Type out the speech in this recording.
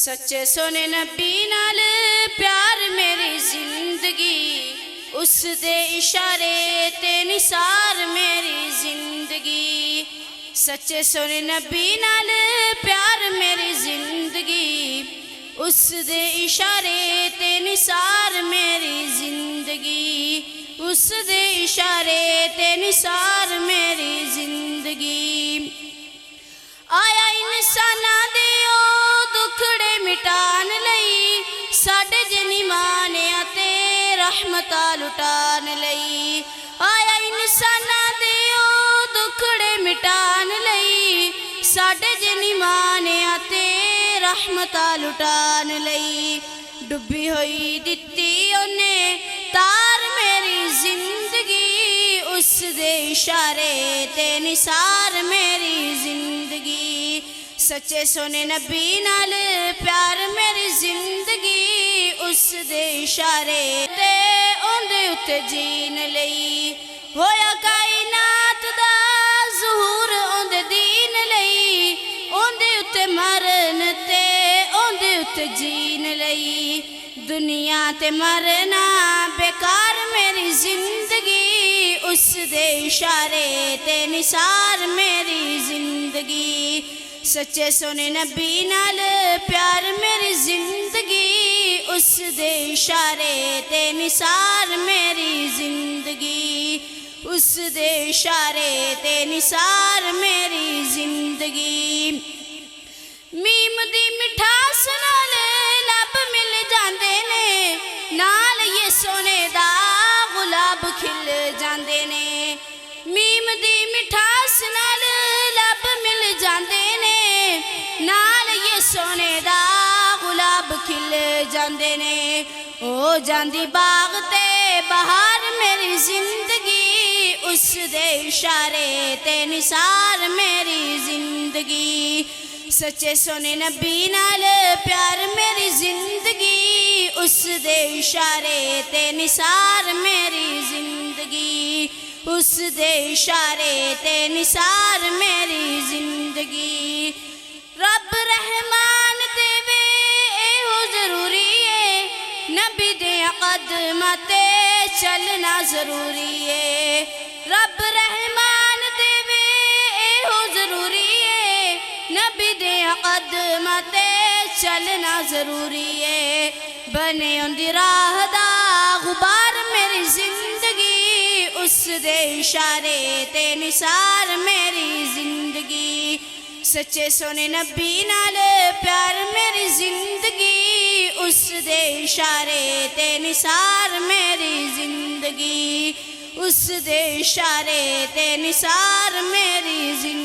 सच्चे सोने नबी नाल प्यार मेरी जिंदगी, उस दे इशारे ते निसार मेरी जिंदगी। सच्चे सोने नबी नाल प्यार मेरी जिंदगी, उस दे इशारे ते निसार मेरी जिंदगी, उस दे इशारे ते निसार मेरी जिंदगी। आया इंसाना दे ओ दुखड़े मिटान लई, साडे जिनी मानिया ते रहमता लुटान लई। आया इंसाना दे ओ दुखड़े मिटान लई, साडे जिनी मानिया ते रहमता लुटान लई। डुबी हुई दिती ओने तार मेरी जिंदगी, उस दे इशारे ते निसार मेरी जिंदगी। सच्चे सोने नबी नाल प्यार मेरी जिंदगी, उस दे इशारे ते ओंदे उत्ते जीन लई। होया कायनात दा ज़हूर ओंदे दीन लई, ओंदे उत्ते मरन ते ओंदे उत्ते जीन लई। दुनिया ते मरना बेकार मेरी जिंदगी, उस दे इशारे ते निसार मेरी जिंदगी। सच्चे सोने नबी नाल प्यार मेरी जिंदगी, उस दे इशारे ते निसार मेरी जिंदगी, उस दे इशारे ते निसार मेरी जिंदगी। मीम दी मिठास नाल लब मिल जांदे ने, नाल ये सोने दा गुलाब खिल जांदे ने। मीम दी मिठास नाल लब मिल जांदे ने, नाल ये सोने दा गुलाब खिल जांदे ने। ओ जांदी बाग ते बहार मेरी जिंदगी, उस दे इशारे ते निसार मेरी जिंदगी। सच्चे सोने नबी नाल प्यार मेरी जिंदगी, उस दे इशारे ते निसार मेरी जिंदगी, उस दे इशारे ते निसार मेरी जिंदगी। रब रहमान देवे एहो जरूरी है, नबी दे कदमां ते चलना जरूरी है। रब रहमान देवे एहो जरूरी है, नबी दे कदमां ते चलना जरूरी है। बने उंदी राह दा गुबार मेरी जिंदगी, उस दे इशारे ते निसार मेरी जिंदगी। सच्चे सोने नबी नाल प्यार मेरी जिंदगी, उस दे इशारे ते निसार मेरी जिंदगी, उस दे इशारे ते निसार मेरी जिंदगी।